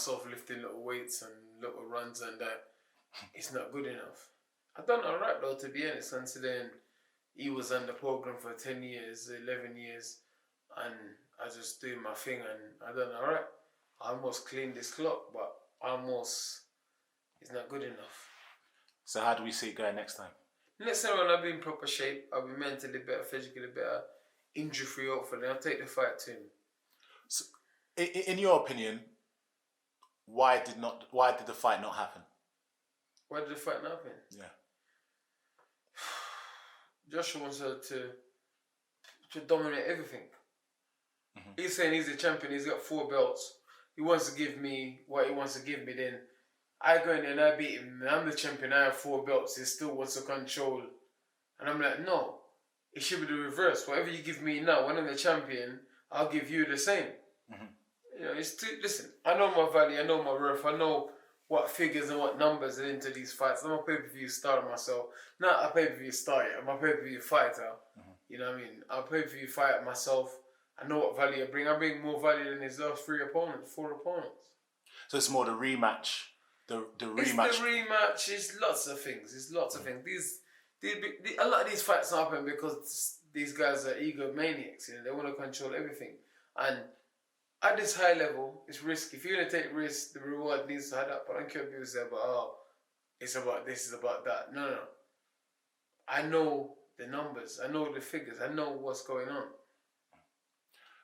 myself lifting little weights and little runs and that, it's not good enough. I've done alright though, to be honest, considering he was on the program for 10 years, 11 years, and I just doing my thing and I done alright. I almost cleaned this clock, but it's not good enough. So how do we see it going next time? Next time when I'll be in proper shape, I'll be mentally better, physically better, injury free hopefully, I'll take the fight to him. So, in your opinion, why did the fight not happen? Why did the fight not happen? Yeah. Joshua wants to dominate everything. Mm-hmm. He's saying he's the champion, he's got 4 belts. He wants to give me what he wants to give me, then I go in there and I beat him. I'm the champion, I have 4 belts, he still wants to control. And I'm like, no, it should be the reverse. Whatever you give me now, when I'm the champion, I'll give you the same. Mm-hmm. You know, listen, I know my value, I know my worth, I know what figures and what numbers are into these fights. I'm a pay-per-view star myself. Not a pay-per-view star yet, I'm a pay-per-view fighter. Mm-hmm. You know what I mean? I'm a pay-per-view fighter myself. I know what value I bring. I bring more value than his last 4 opponents. So it's more the rematch. The rematch. It's the rematch. It's lots of things. A lot of these fights happen because these guys are egomaniacs. You know, they want to control everything. And at this high level, it's risky. If you're going to take risks, the reward needs to add up. I don't care what people say about, it's about this, it's about that. No. I know the numbers. I know the figures. I know what's going on.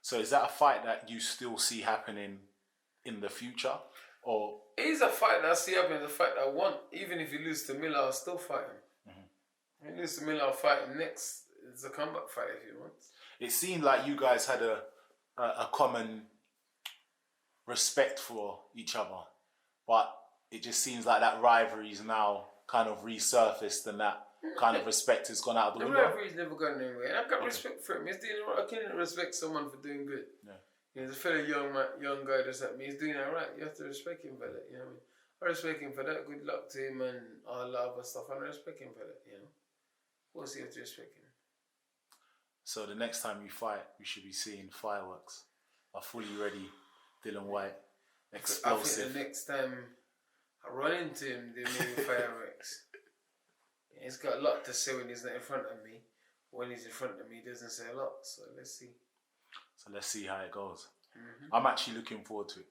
So is that a fight that you still see happening in the future? Or it is a fight that I see happening. It's a fight that I want. Even if you lose to Miller, I'll still fight him. Mm-hmm. If you lose to Miller, I'll fight him next. It's a comeback fight if you want. It seemed like you guys had a common respect for each other, but it just seems like that rivalry is now kind of resurfaced and that kind of respect has gone out of the window. The rivalry's never gone anywhere, and I've got respect for him. He's doing alright. I can't respect someone for doing good. Yeah. He's a fellow young guy just like me. He's doing alright. You have to respect him for that. You know what I mean? I respect him for that. Good luck to him and all that other stuff. I respect him for that. You know, of course you have to respect him. So the next time you fight, we should be seeing fireworks. A fully ready Dillian Whyte, explosive. I think the next time I run into him, there may be fireworks. He's got a lot to say when he's not in front of me. When he's in front of me, he doesn't say a lot. So let's see. So let's see how it goes. Mm-hmm. I'm actually looking forward to it.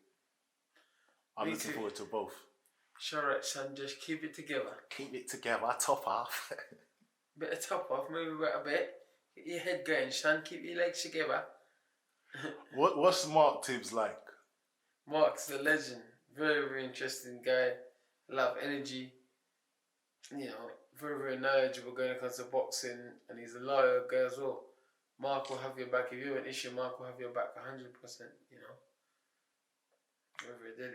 I'm looking forward to both. Sure, son, just keep it together. Keep it together, top half. Bit of top off, move about a bit. Get your head going, son. Keep your legs together. What's Mark Tibbs like? Mark's a legend. Very, very interesting guy. A lot of energy. You know, very, very knowledgeable when it comes to boxing. And he's a loyal guy as well. Mark will have your back. If you have an issue, Mark will have your back 100%, you know.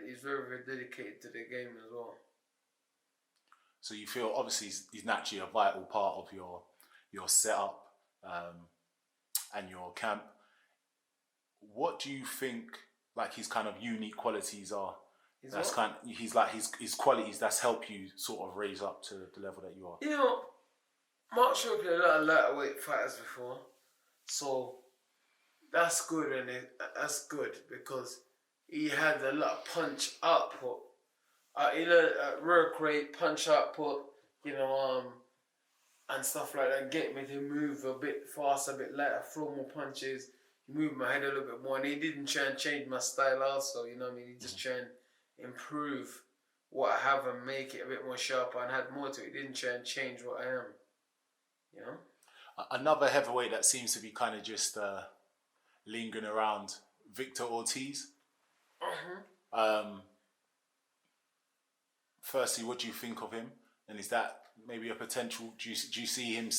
He's very, very dedicated to the game as well. So you feel, obviously, he's naturally a vital part of your setup and your camp. What do you think, like, his kind of unique qualities are? His qualities that's helped you sort of raise up to the level that you are? You know, Mark's worked with a lot of lightweight fighters before. So that's good, and that's good because he had a lot of punch output. He learned work rate, punch output, you know, and stuff like that. Get me to move a bit faster, a bit lighter, throw more punches, move my head a little bit more. And he didn't try and change my style also, you know what I mean? He just try and improve what I have and make it a bit more sharper and had more to it. He didn't try and change what I am, you know? Another heavyweight that seems to be kind of just lingering around, Victor Ortiz. Firstly, what do you think of him? And is that maybe a potential? Do you see him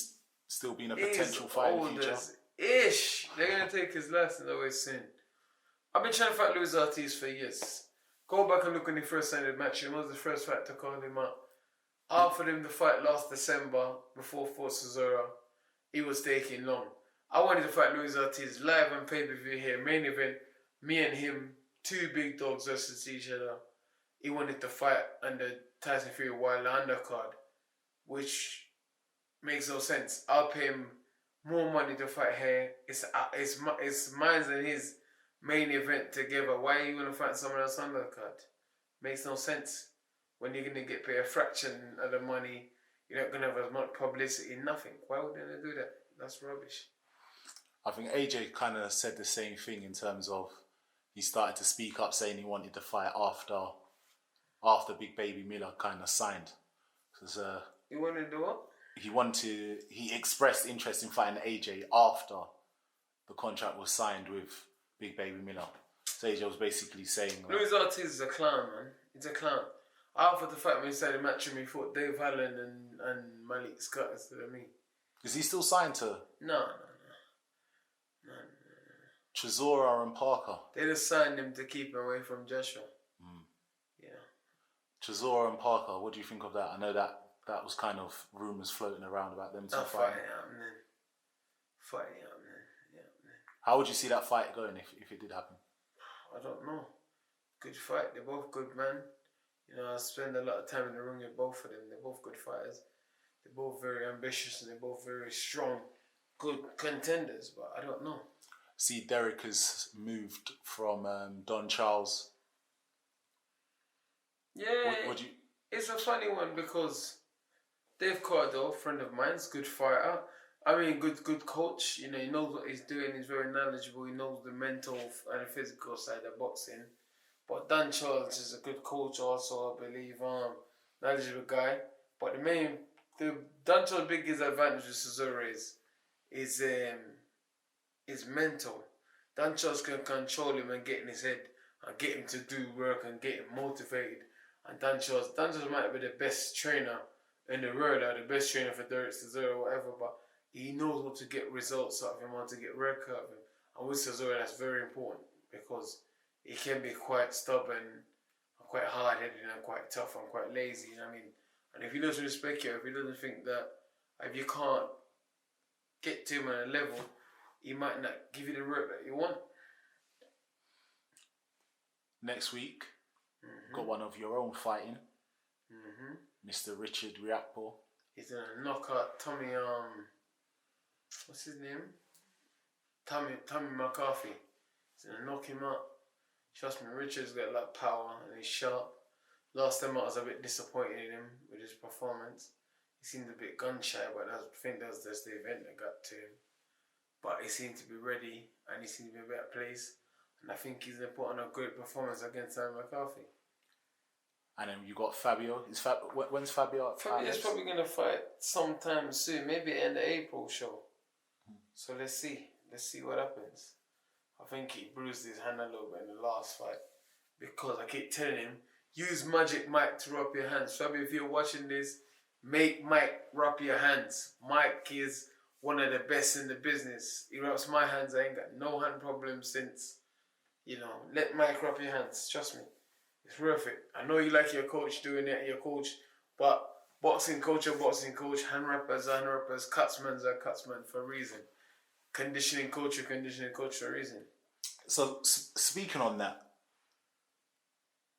still being a potential fight in the future? Ish. They're gonna take his last and always sin. I've been trying to fight Luis Ortiz for years. Go back and look when he first signed the match. It was the first fight to call him up. I offered him the fight last December before Fort Cesaro. He was taking long. I wanted to fight Luis Ortiz live on pay-per-view here, main event. Me and him, 2 big dogs versus each other. He wanted to fight on the Tyson Fury Wilder undercard, which makes no sense. I'll pay him more money to fight here. It's mine and his main event together. Why are you going to fight someone else undercard? Makes no sense. When you're gonna get paid a fraction of the money, you're not gonna have as much publicity, nothing. Why would they do that? That's rubbish. I think AJ kind of said the same thing in terms of he started to speak up saying he wanted to fight after Big Baby Miller kind of signed. Because You wanted to do what? he expressed interest in fighting AJ after the contract was signed with Big Baby Miller. So AJ was basically saying Luis Ortiz is a clown, man. He's a clown. I offered to fight when he started matching me, fought Dave Allen and Malik Scott instead of me. Is he still signed to No. Chisora and Parker? They just signed him to keep him away from Joshua. Yeah. Chisora and Parker, what do you think of that? I know that was kind of rumours floating around about them two fighting. Fighting out, man. Yeah, man. How would you see that fight going if it did happen? I don't know. Good fight. They're both good, man. You know, I spend a lot of time in the ring with both of them. They're both good fighters. They're both very ambitious and they're both very strong, good contenders. But I don't know. See, Derek has moved from Don Charles. Yeah, it's a funny one because Dave Cordell, friend of mine, is a good fighter. I mean, good coach. You know, he knows what he's doing. He's very knowledgeable. He knows the mental and the physical side of boxing. But Don Charles is a good coach also, I believe. Knowledgeable guy. But the Don Charles' biggest advantage with Chisora is mental. Don Charles can control him and get in his head and get him to do work and get him motivated. And Dan Charles might be the best trainer in the world, or the best trainer for Derek Chisora or whatever, but he knows how to get results out of him, how to get work out of him. And with Chisora, that's very important because he can be quite stubborn, and quite hard-headed, and quite tough, and quite lazy. You know what I mean? And if he doesn't respect you, if he doesn't think that if you can't get to him on a level, he might not give you the work that you want. Next week, got one of your own fighting. Mr. Richard Riakpo. He's gonna knock out Tommy, what's his name? Tommy McCarthy. He's gonna knock him out. Trust me, Richard's got a lot of power and he's sharp. Last time I was a bit disappointed in him with his performance. He seemed a bit gun shy, but I think that was just the event that got to him. But he seemed to be ready and he seemed to be in a better place. And I think he's going to put on a great performance against Tommy McCarthy. And then you got Fabio. When's Fabio? Fabio's probably going to fight sometime soon, maybe end of April show. So let's see. Let's see what happens. I think he bruised his hand a little bit in the last fight because I keep telling him, use Magic Mike to rub your hands. Fabio, if you're watching this, make Mike rub your hands. Mike is one of the best in the business. He rubs my hands. I ain't got no hand problems since, let Mike rub your hands. Trust me. It's worth it. I know you like your coach doing it, your coach, but boxing coach, hand wrappers are hand wrappers, cutsmans are cutsmen for a reason. Conditioning coach for a reason. So speaking on that,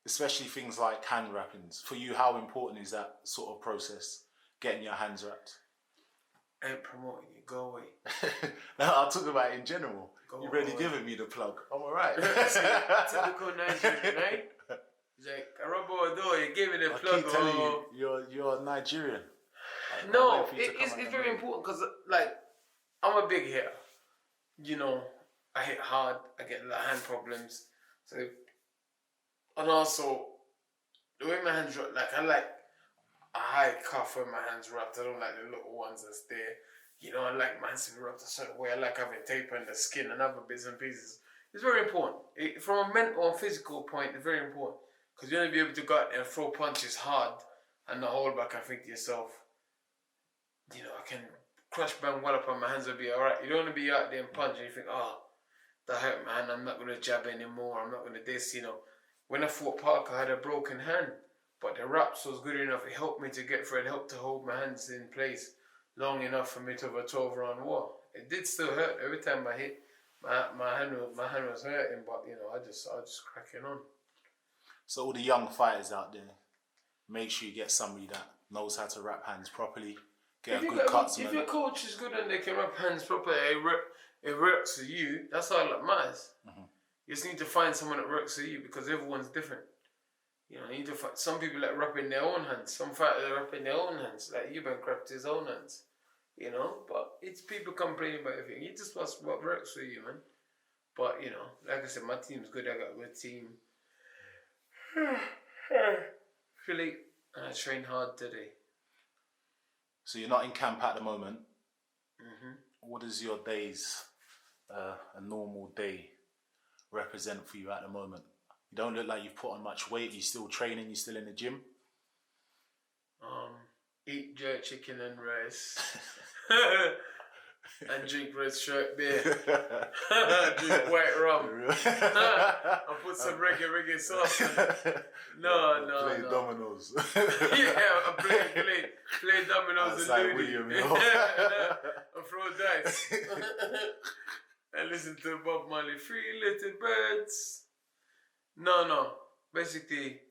especially things like hand wrappings, for you, how important is that sort of process, getting your hands wrapped? I ain't promoting you, go away. No, I'll talk about it in general. You've already given me the plug. I'm alright. Typical Nigerian, right? Like, you gave me the plug. I keep telling you, you're Nigerian. No, it's very important because, I'm a big hitter. I hit hard. I get a lot of hand problems. So, and also, the way my hands wrapped, I like a high cuff when my hands wrapped. I don't like the little ones that's there. I like my hands to be wrapped a certain way. I like having tape on the skin and other bits and pieces. It's very important. From a mental and physical point, it's very important. Because you want to be able to go out there and throw punches hard and not hold back and think to yourself, I can crush bang well up on my hands will be alright. You don't want to be out there and punch and you think, that hurt my hand, I'm not going to jab anymore, I'm not going to this, When I fought Parker, I had a broken hand, but the wraps was good enough. It helped me to get through. It helped to hold my hands in place long enough for me to have a 12-round war. It did still hurt every time I hit. My hand was hurting, but I just cracking on. So all the young fighters out there, make sure you get somebody that knows how to wrap hands properly. Get a good cutsman. If your coach is good and they can wrap hands properly, it works for you. That's all that matters. You just need to find someone that works for you because everyone's different. You know, you need to fight. Some people like wrapping their own hands. Some fighters are wrapping their own hands. Like Eubank wrapped his own hands. You know, but it's people complaining about everything. You just watch what works for you, man. But you know, like I said, my team's good. I got a good team. Really, and I trained hard today. So you're not in camp at the moment. Mm-hmm. What does your days, a normal day, represent for you at the moment? You don't look like you've put on much weight. You're still training. You're still in the gym. Eat jerk chicken and rice. And drink red stripe beer. Drink white rum. And put some reggae sauce in it. No. Play dominoes. Yeah, I play dominoes outside and William, Looney. And throw dice. And listen to Bob Marley. 3 little birds. No. Basically,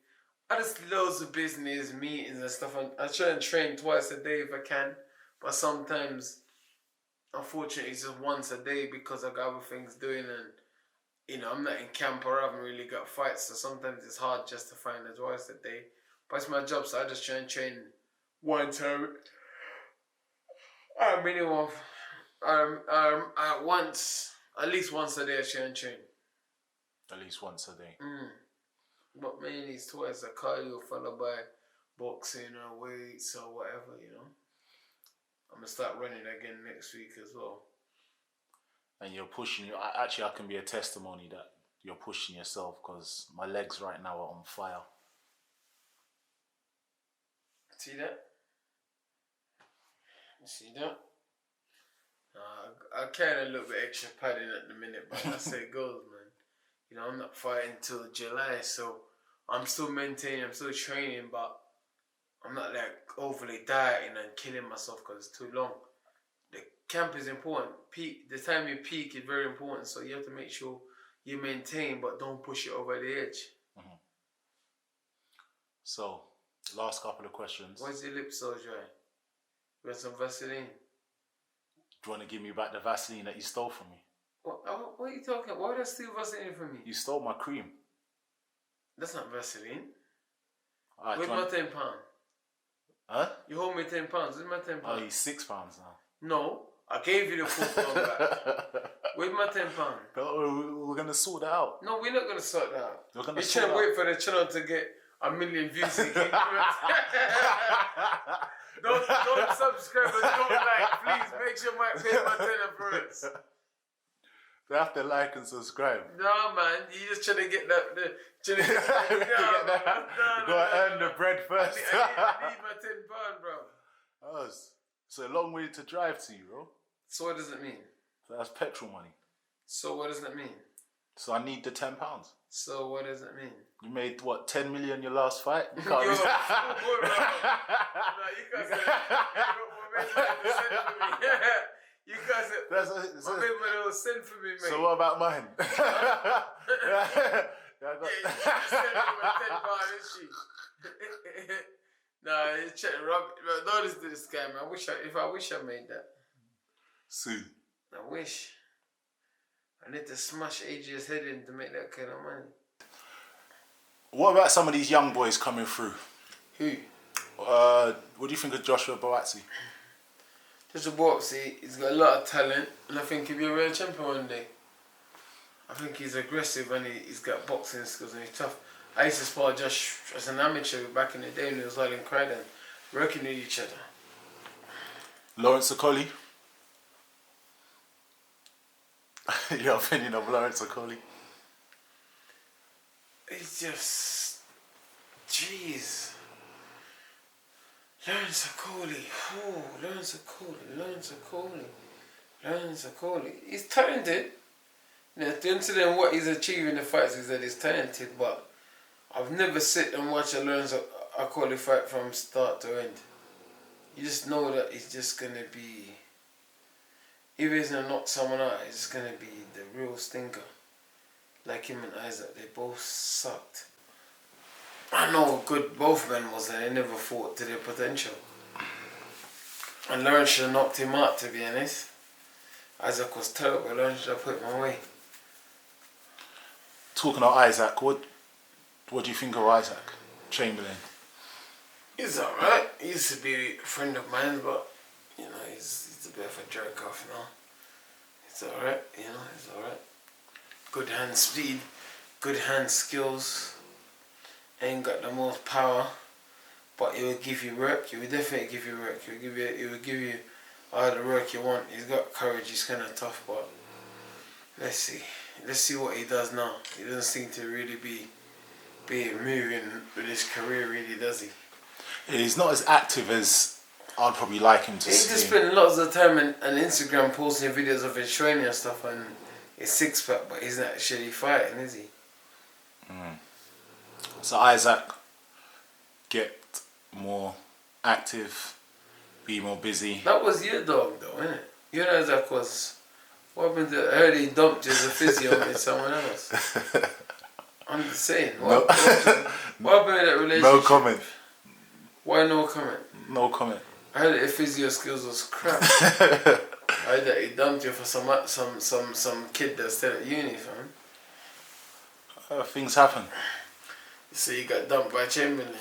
I just loads of business, meetings and stuff. I try and train twice a day if I can. But sometimes, unfortunately, it's just once a day because I got other things doing and, you know, I'm not in camp or I haven't really got fights. So sometimes it's hard just to find it twice a day. But it's my job, so I just try and train one time. Minimum, at least once a day I try and train. At least once a day. But mainly it's twice a cardio followed by boxing or weights or whatever, you know. I'm going to start running again next week as well. And you're pushing, actually I can be a testimony that you're pushing yourself because my legs right now are on fire. See that? You see that? I carry a little bit extra padding at the minute, but that's how it goes, man. You know, I'm not fighting till July, so I'm still maintaining, I'm still training, but I'm not like overly dieting and killing myself because it's too long. The camp is important. The time you peak is very important, so you have to make sure you maintain, but don't push it over the edge. Mm-hmm. So, last couple of questions. Why is your lip so dry? You want some Vaseline? Do you want to give me back the Vaseline that you stole from me? What are you talking about? Why would I steal Vaseline from me? You stole my cream. That's not Vaseline. Right, where's my £10? Huh? You hold me £10. Where's my £10? Oh, he's £6 now. No, I gave you the £4 back. Where's my £10? We're going to sort that out. No, we're not going to sort that out. You're trying to wait for the channel to get 1 million views. Don't subscribe and don't like. Please make sure you pay my tenner first. They have to like and subscribe. No, man. You just trying to get that. You gotta earn the bread first. I need my £10, bro. Oh, it's a long way to drive to you, bro. So what does it mean? So that's petrol money. So what does that mean? So I need the £10. So what does it mean? You made what, 10 million your last fight? You Yo, can't you can't say you guys my baby will send for me, mate. So what about mine? You send me my £10, is she? Nah, it's check Rob. Notice this guy, man. I wish I made that. Soon. I wish. I need to smash AJ's head in to make that kind of money. What about some of these young boys coming through? Who? What do you think of Joshua Boazzi? Joshua Boazzi, he's got a lot of talent, and I think he'll be a real champion one day. I think he's aggressive and he's got boxing skills and he's tough. I used to spar Josh as an amateur back in the day when he was all in Croydon, working with each other. Lawrence Okoli? Your opinion of Lawrence Okoli? It's just... Jeez. Lawrence Okoli. He's talented. You know, considering what he's achieved in the fights, is that he's talented, but I've never sit and watch a Lawrence Okoli fight from start to end. You just know that it's just going to be... If he's going to knock someone out, it's going to be the real stinker. Like him and Isaac, they both sucked. I know how good both men was and they never fought to their potential. And Lawrence should have knocked him out, to be honest. Isaac was terrible, Lawrence should have put him away. Talking of Isaac, what do you think of Isaac? Chamberlain? He's alright. He used to be a friend of mine, but you know, he's a bit of a jerk off now. It's alright, you know, it's alright. Good hand speed, good hand skills. Ain't got the most power, but he will give you work. He will definitely give you work. He will give you all the work you want. He's got courage. He's kind of tough, but let's see what he does now. He doesn't seem to really be moving with his career, really, does he? He's not as active as I'd probably like him to He see. just spends lots of time on Instagram posting videos of his training and stuff and his six pack, but he's not actually fighting, is he? So Isaac, get more active, be more busy. That was your dog, though, innit? You know, Isaac was. What happened to? I heard he dumped you as a physio with someone else. I'm just saying. What happened with that relationship? No comment. Why no comment? No comment. I heard that your physio skills was crap. I heard that he dumped you for some kid that's still at uni, fam. Things happen. So you got dumped by Chamberlain.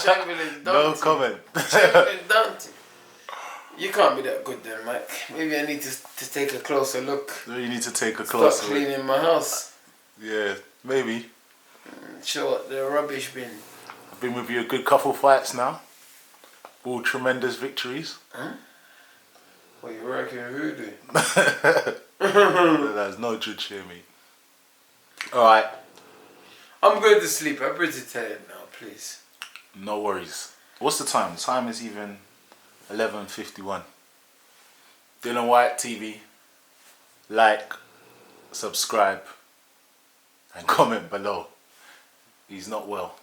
Chamberlain dumped No you. comment. Chamberlain dumped you. You can't be that good then, Mike. Maybe I need to take a closer look. You need to take a closer Stop look. cleaning my house. Yeah, maybe. Show what the rubbish bin. I've been with you a good couple fights now. All tremendous victories. Huh? Well, you're working voodoo. There's no judge here, mate. Alright. I'm going to sleep. I'm pretty tired now, please. No worries. What's the time? The time is even 11:51. Dillian Whyte TV. Like, subscribe, and comment below. He's not well.